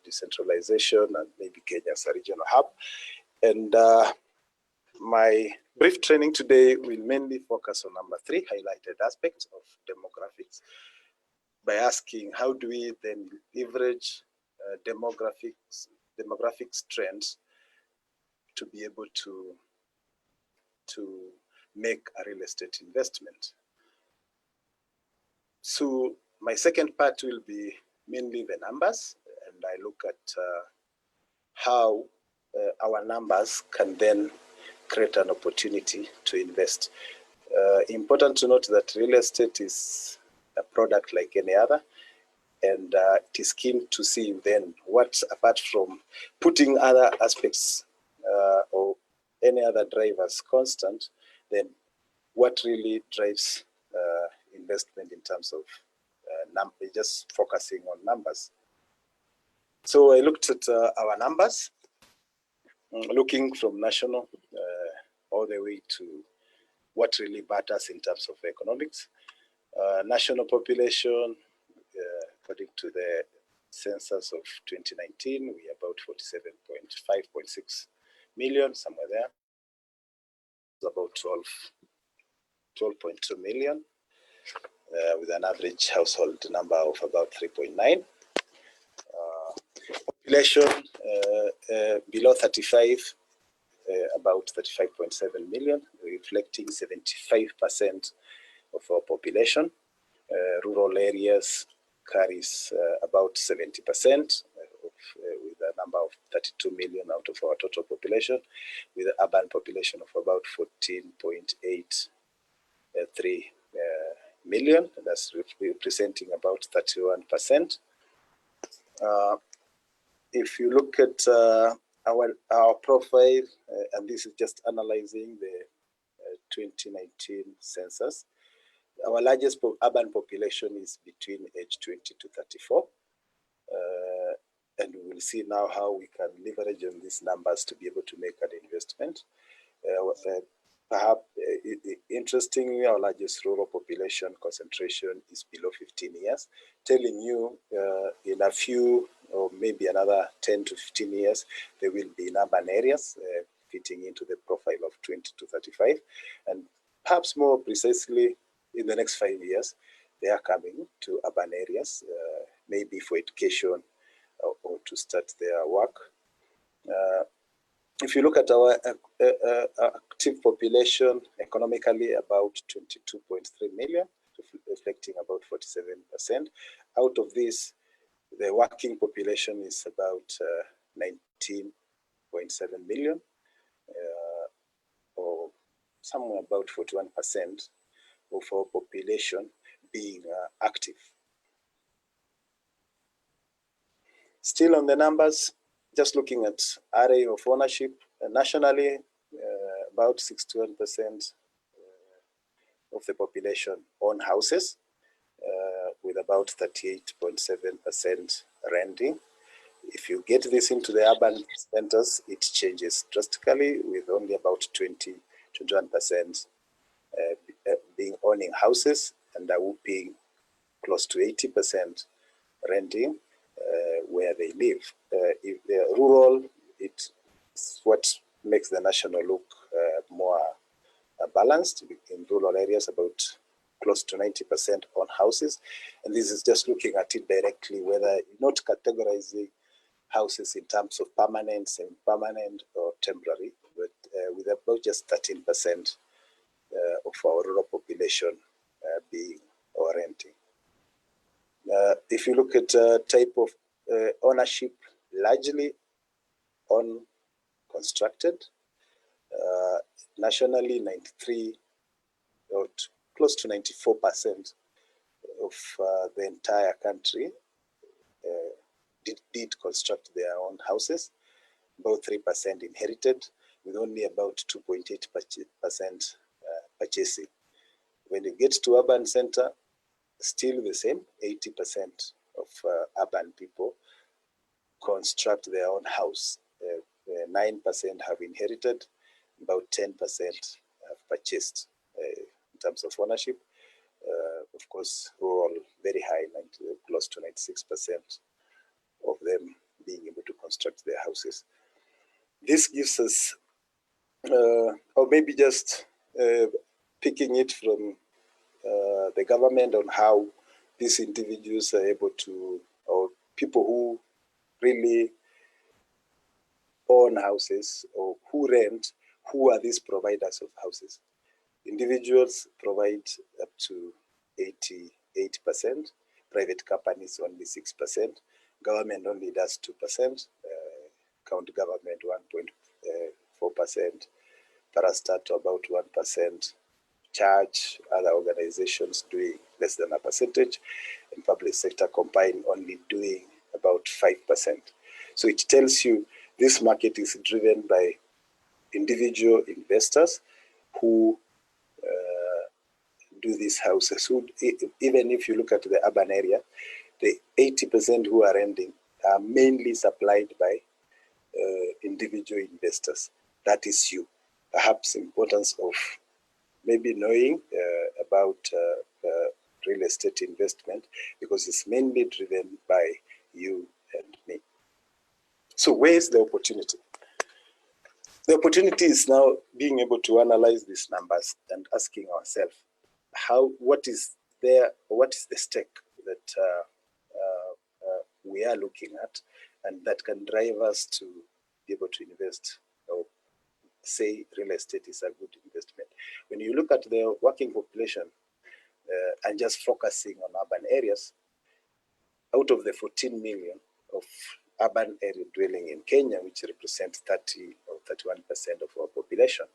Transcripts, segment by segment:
decentralization, and maybe Kenya as a regional hub. And my brief training today will mainly focus on number 3, highlighted aspects of demographics, by asking how do we then leverage demographics trends to be able to make a real estate investment. So my second part will be mainly the numbers, and I look at how our numbers can then create an opportunity to invest. Important to note that real estate is a product like any other, and it is keen to see then what, apart from putting other aspects or any other drivers constant, then what really drives investment in terms of just focusing on numbers. So I looked at our numbers, looking from national all the way to what really matters in terms of economics. National population, according to the census of 2019, we are about 47.5.6 million, somewhere there. It's about 12.2 million, with an average household number of about 3.9. Population below 35, about 35.7 million, reflecting 75% of our population. Rural areas carries about 70%, with a number of 32 million out of our total population, with an urban population of about 14.83 million. That's representing about 31%. If you look at our profile, and this is just analyzing the 2019 census, our largest urban population is between age 20 to 34. And we will see now how we can leverage on these numbers to be able to make an investment. Perhaps interestingly, our largest rural population concentration is below 15 years, telling you in a few or maybe another 10 to 15 years, they will be in urban areas fitting into the profile of 20 to 35. And perhaps more precisely, in the next 5 years, they are coming to urban areas, maybe for education or to start their work. If you look at our active population economically, about 22.3 million, reflecting about 47%. Out of this, the working population is about 19.7 million, or somewhere about 41% of our population being active. Still on the numbers, just looking at area of ownership, nationally, about 61% of the population own houses, with about 38.7% renting. If you get this into the urban centers, it changes drastically, with only about 21% being owning houses, and a whopping close to 80% renting where they live. If they're rural, it's what makes the national look more balanced. In rural areas, about close to 90% on houses. And this is just looking at it directly, whether not categorizing houses in terms of permanent, semi-permanent, or temporary, but with about just 13% of our rural population being or renting. If you look at type of ownership, largely on constructed, nationally 93 or close to 94% of the entire country did construct their own houses, about 3% inherited, with only about 2.8% purchasing. When you get to urban center, still the same, 80% of urban people construct their own house. 9% have inherited, about 10% have purchased in terms of ownership. Of course, rural, very high, close to 96% of them their houses. This gives us, or maybe just picking it from the government on how these individuals are able to, or people who really own houses or who rent, who are these providers of houses. Individuals provide up to 88%, private companies only 6%, government only does 2%, county government 1.4%, parastatal about 1%, church, other organizations doing less than a percentage, and public sector combined only doing about 5%. So it tells you this market is driven by individual investors who do these houses. Who, even if you look at the urban area, the 80% who are renting are mainly supplied by individual investors. That is you. Perhaps importance of maybe knowing about real estate investment, because it's mainly driven by you and me. So where's the opportunity? The opportunity is now being able to analyze these numbers and asking ourselves, what is there, what is the stake that we are looking at, and that can drive us to be able to invest, or say real estate is a good investment. When you look at the working population and just focusing on urban areas, out of the 14 million of urban area dwelling in Kenya, which represents 30 or 31% of our population,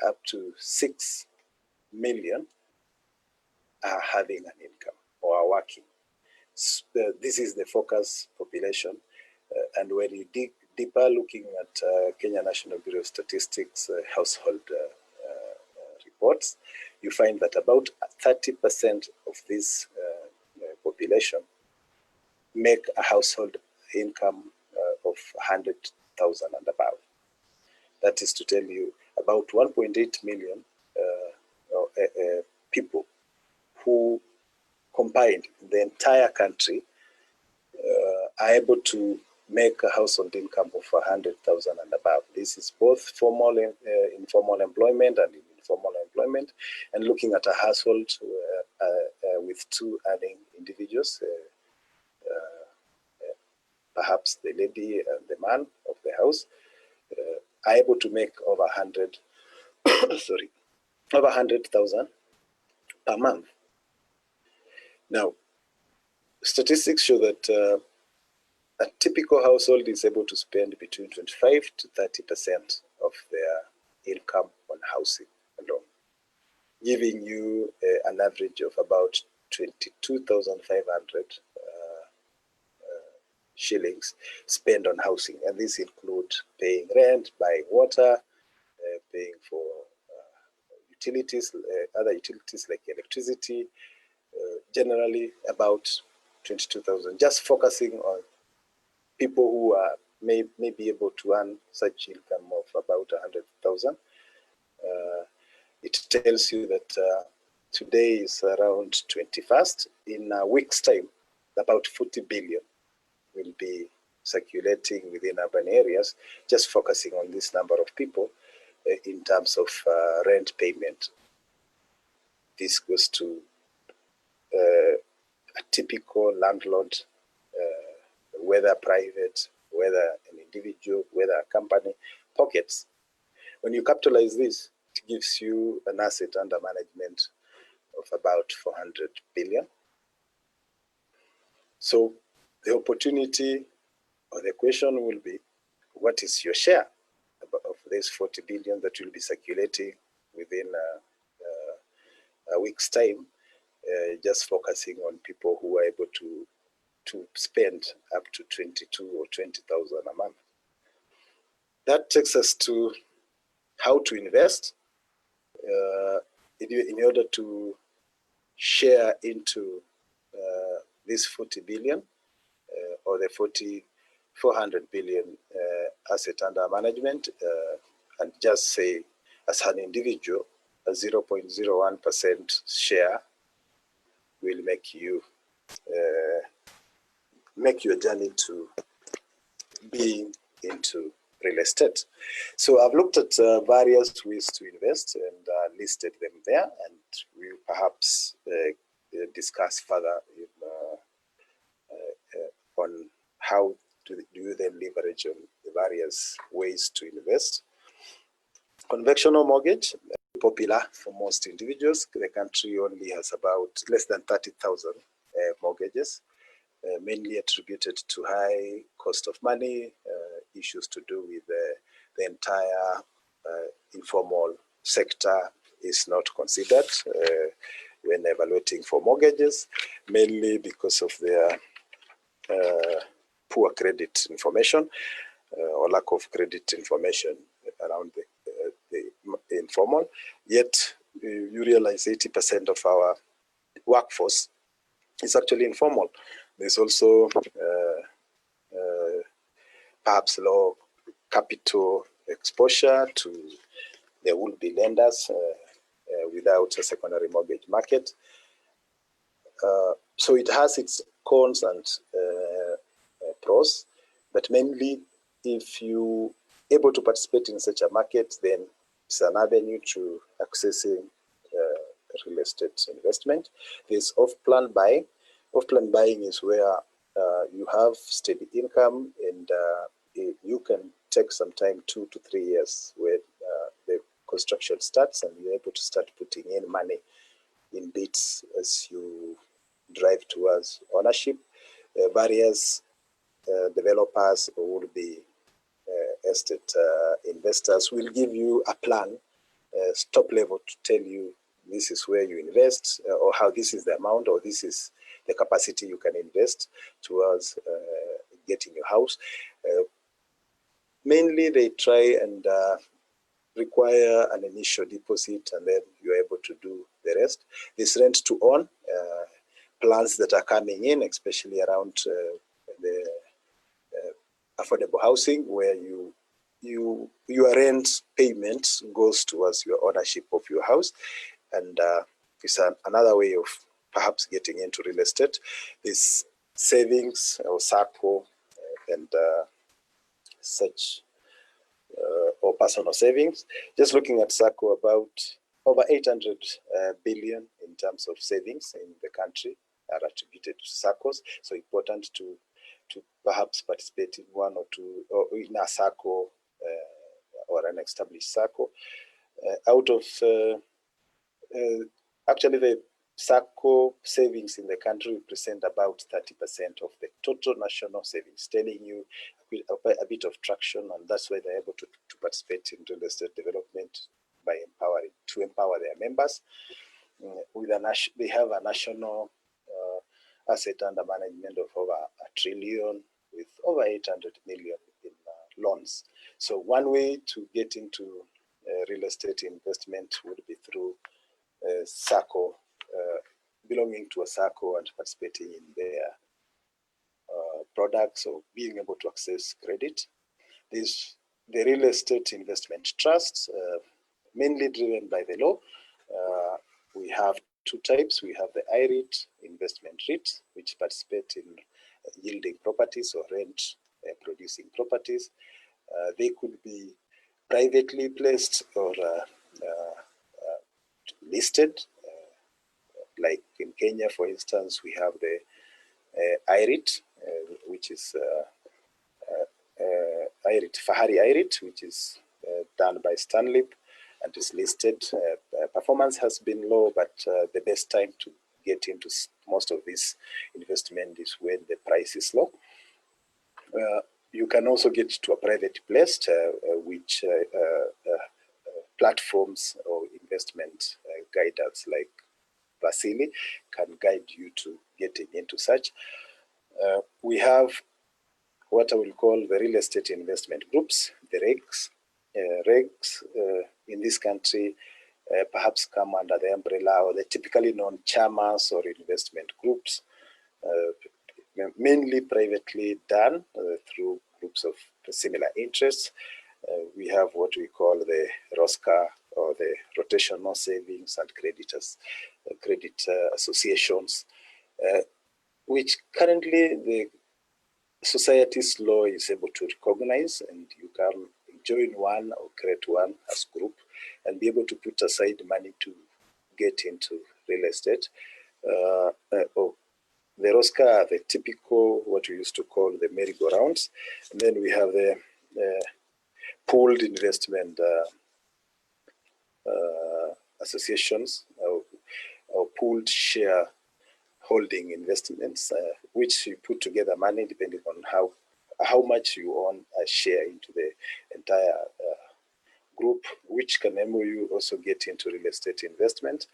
up to 6 million are having an income or are working. This is the focus population. And when you dig deeper, looking at Kenya National Bureau of Statistics household reports, you find that about 30% of this population make a household income of 100,000 and above. That is to tell you about 1.8 million people who combined in the entire country are able to make a household income of 100,000 and above. This is both formal and informal employment and informal employment, and looking at a household with two earning individuals, perhaps the lady and the man of the house, are able to make over 100, sorry, over 100,000 per month. Now, statistics show that a typical household is able to spend between 25 to 30% of their income on housing alone, giving you an average of about 22,500 shillings spent on housing. And this includes paying rent, buying water, paying for utilities, other utilities like electricity, generally about 22,000, just focusing on people who are may be able to earn such income of about 100,000. It tells you that today is around 21st. In a week's time, about 40 billion will be circulating within urban areas, just focusing on this number of people in terms of rent payment. This goes to a typical landlord, whether private, whether an individual, whether a company, pockets. When you capitalize this, it gives you an asset under management of about 400 billion. So the opportunity or the question will be, what is your share of this 40 billion that will be circulating within a week's time, just focusing on people who are able to spend up to 22 or 20,000 a month. That takes us to how to invest in order to share into this 40 billion or the 400 billion asset under management, and just say as an individual, a 0.01% share will make you make your journey to being into real estate. So I've looked at various ways to invest and listed them there, and we'll perhaps discuss further on how do you then leverage on the various ways to invest. Conventional mortgage, popular for most individuals. The country only has about less than 30,000 mortgages, mainly attributed to high cost of money, issues to do with the entire informal sector is not considered when evaluating for mortgages, mainly because of their poor credit information or lack of credit information around the informal. Yet you realize 80% of our workforce is actually informal. There's also perhaps low capital exposure to the would-be lenders without a secondary mortgage market. So it has its cons and pros, but mainly if you able to participate in such a market, then it's an avenue to accessing real estate investment. There's off-plan buying. Off-plan buying is where you have steady income and you can take some time, 2 to 3 years, when the construction starts, and you're able to start putting in money in bits as you drive towards ownership. Various developers or would be estate investors will give you a plan, top level, to tell you this is where you invest, or how this is the amount, or this is the capacity you can invest towards getting your house. Mainly they try and require an initial deposit, and then you're able to do the rest. This rent to own plans that are coming in, especially around the affordable housing, where your rent payment goes towards your ownership of your house, and it's another way of perhaps getting into real estate. This savings or SACCO and such or personal savings. Just looking at SACCO, about over 800 billion in terms of savings in the country are attributed to SACCOs. So important to perhaps participate in one or two, or in a SACCO or an established SACCO. Out of actually the SACCO savings in the country represent about 30% of the total national savings, telling you a bit of traction, and that's why they're able to participate in real estate development by empower their members. They have a national asset under management of over $1 trillion, with over 800 million in loans. So one way to get into real estate investment would be through SACCO, belonging to a SACCO and participating in their products, or being able to access credit. There's the real estate investment trusts, mainly driven by the law. We have two types. We have the IREIT investment REIT, which participate in yielding properties or rent producing properties. They could be privately placed or listed. Like in Kenya, for instance, we have the IREIT, which is IREIT, Fahari IREIT, which is done by Stanley and is listed. Performance has been low, but the best time to get into most of this investment is when the price is low. You can also get to a private placed, which platforms or investment guidance like Vasili can guide you to getting into such. We have what I will call the real estate investment groups, the REGs. REGs in this country perhaps come under the umbrella or the typically known chamas or investment groups, mainly privately done through groups of similar interests. We have what we call the ROSCA, or the rotational savings and credit associations, which currently the society's law is able to recognize, and you can join one or create one as group and be able to put aside money to get into real estate. The Rosca are the typical, what we used to call the merry-go-rounds. And then we have the pooled investment associations, or pooled share holding investments, which you put together money depending on how much you own a share into the entire group, which can enable you also get into real estate investment.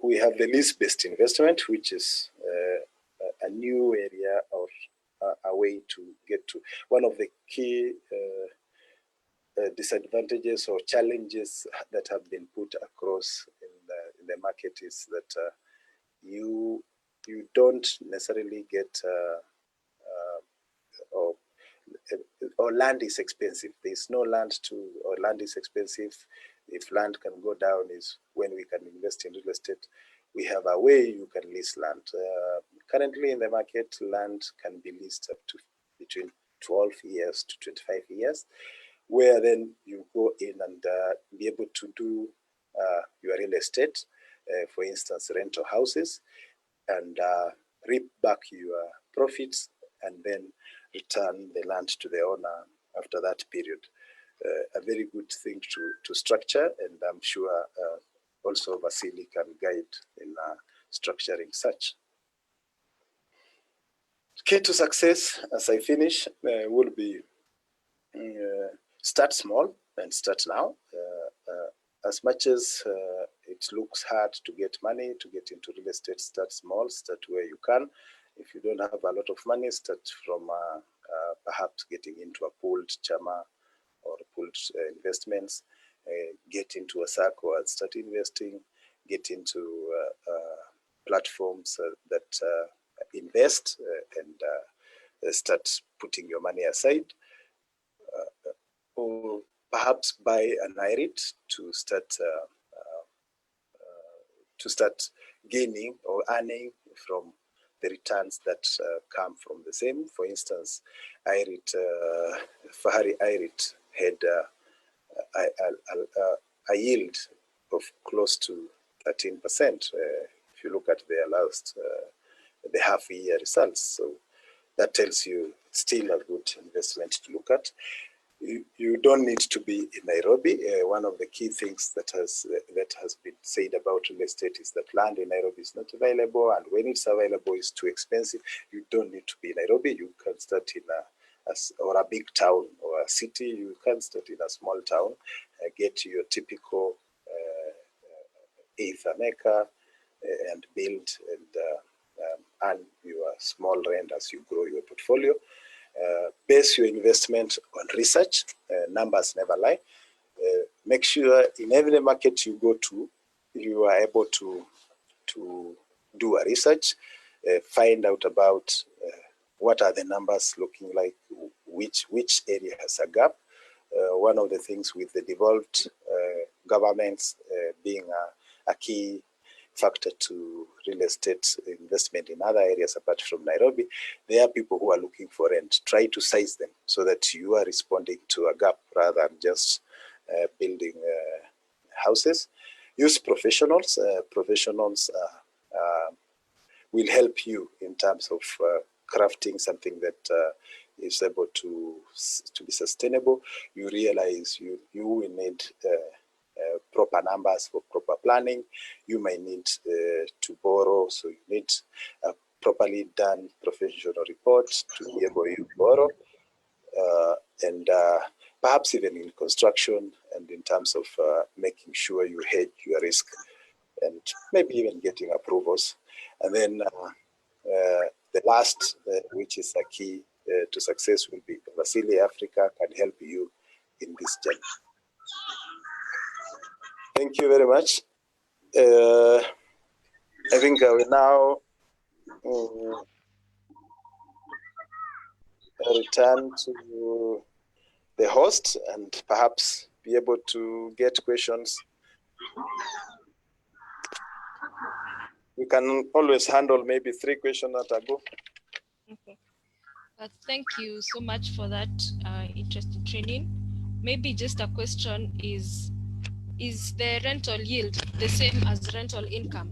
We have the lease-based investment, which is a new area or a way to get to. One of the key disadvantages or challenges that have been put across in the market is that you don't necessarily get or land is expensive. There's no land or land is expensive. If land can go down is when we can invest in real estate. We have a way you can lease land. Currently in the market, land can be leased up to between 12 years to 25 years, where then you go in and be able to do your real estate, for instance, rental houses, and reap back your profits and then return the land to the owner after that period. A very good thing to structure, and I'm sure also Vasili can guide in structuring such. Key to success, as I finish, will be start small and start now. As much as it looks hard to get money, to get into real estate, start small, start where you can. If you don't have a lot of money, start from perhaps getting into a pooled chama or pooled investments, get into a circle and start investing, get into platforms that invest and start putting your money aside, or perhaps buy an IREIT to start gaining or earning from the returns that come from the same. For instance, IREIT, Fahari IREIT had a yield of close to 13%. If you look at their last, the half-year results. So that tells you it's still a good investment to look at. You don't need to be in Nairobi. One of the key things that has been said about real estate is that land in Nairobi is not available, and when it's available, it's too expensive. You don't need to be in Nairobi. You can start in a big town or a city. You can start in a small town, get your typical eighth an acre, and build and earn your small rent as you grow your portfolio. Base your investment on research. Numbers never lie. Make sure in every market you go to, you are able to do a research, find out about what are the numbers looking like, which area has a gap. One of the things with the devolved governments being a key factor to real estate investment in other areas apart from Nairobi, there are people who are looking for rent. Try to size them so that you are responding to a gap rather than just building houses. Use professionals. Professionals will help you in terms of crafting something that is able to be sustainable. You realize you will need proper numbers for proper planning. You may need to borrow, so you need a properly done professional report to be able to borrow, and perhaps even in construction and in terms of making sure you hedge your risk and maybe even getting approvals. And then the last, which is a key to success, will be Vasili Africa can help you in this journey. Thank you very much. I think I will now return to the host and perhaps be able to get questions. We can always handle maybe 3 questions at a go. Okay. Thank you so much for that interesting training. Maybe just a question is the rental yield the same as rental income?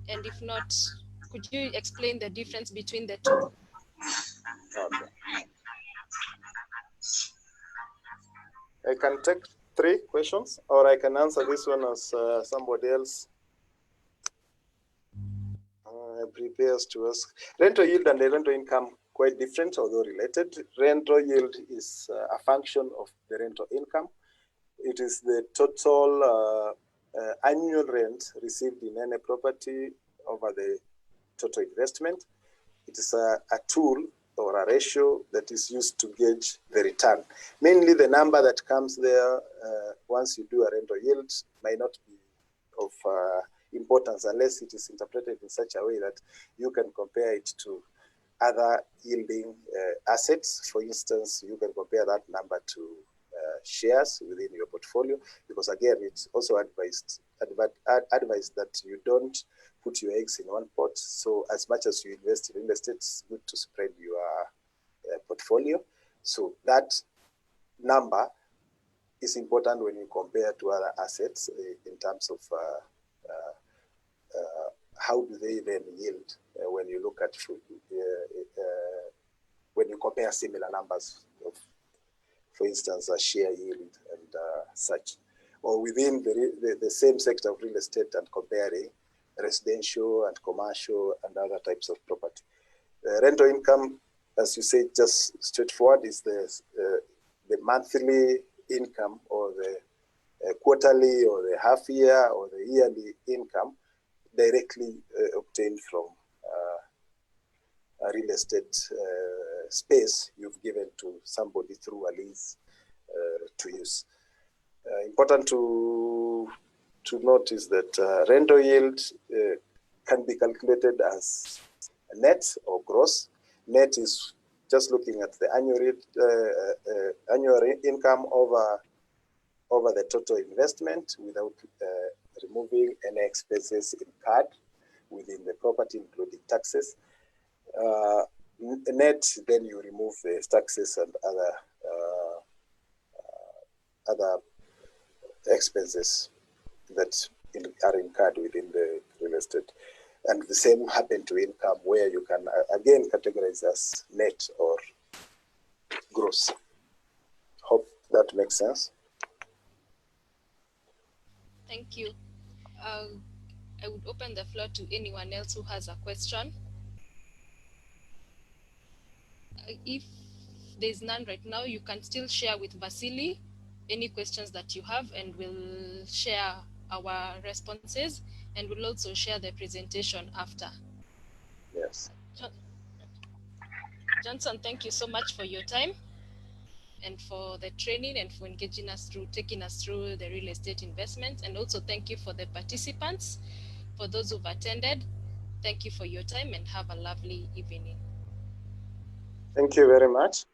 And if not, could you explain the difference between the two? Okay. I can take 3 questions, or I can answer this one as somebody else prepares to ask. Rental yield and the rental income quite different, although related. Rental yield is a function of the rental income. It is the total annual rent received in any property over the total investment. It is a tool or a ratio that is used to gauge the return. Mainly the number that comes there once you do a rental yield might not be of importance unless it is interpreted in such a way that you can compare it to other yielding assets. For instance, you can compare that number to shares within your portfolio, because again, it's also advised that you don't put your eggs in one pot. So as much as you invest in real estate, it's good to spread your portfolio. So that number is important when you compare to other assets in terms of how do they then yield when you look at when you compare similar numbers of, for instance, a share yield and such, or within the same sector of real estate and comparing residential and commercial and other types of property. Rental income, as you say, just straightforward, is the monthly income or the quarterly or the half year or the yearly income directly obtained from a real estate space you've given to somebody through a lease to use. Important to note is that rental yield can be calculated as net or gross. Net is just looking at the annual income over the total investment without removing any expenses incurred within the property, including taxes. Net, then you remove the taxes and other expenses that are incurred within the real estate. And the same happen to income, where you can again categorize as net or gross. Hope that makes sense. Thank you. I would open the floor to anyone else who has a question. If there's none right now, you can still share with Vasili any questions that you have, and we'll share our responses, and we'll also share the presentation after. Yes. Johnson, thank you so much for your time and for the training and for engaging us through, taking us through the real estate investment. And also thank you for the participants, for those who've attended. Thank you for your time and have a lovely evening. Thank you very much.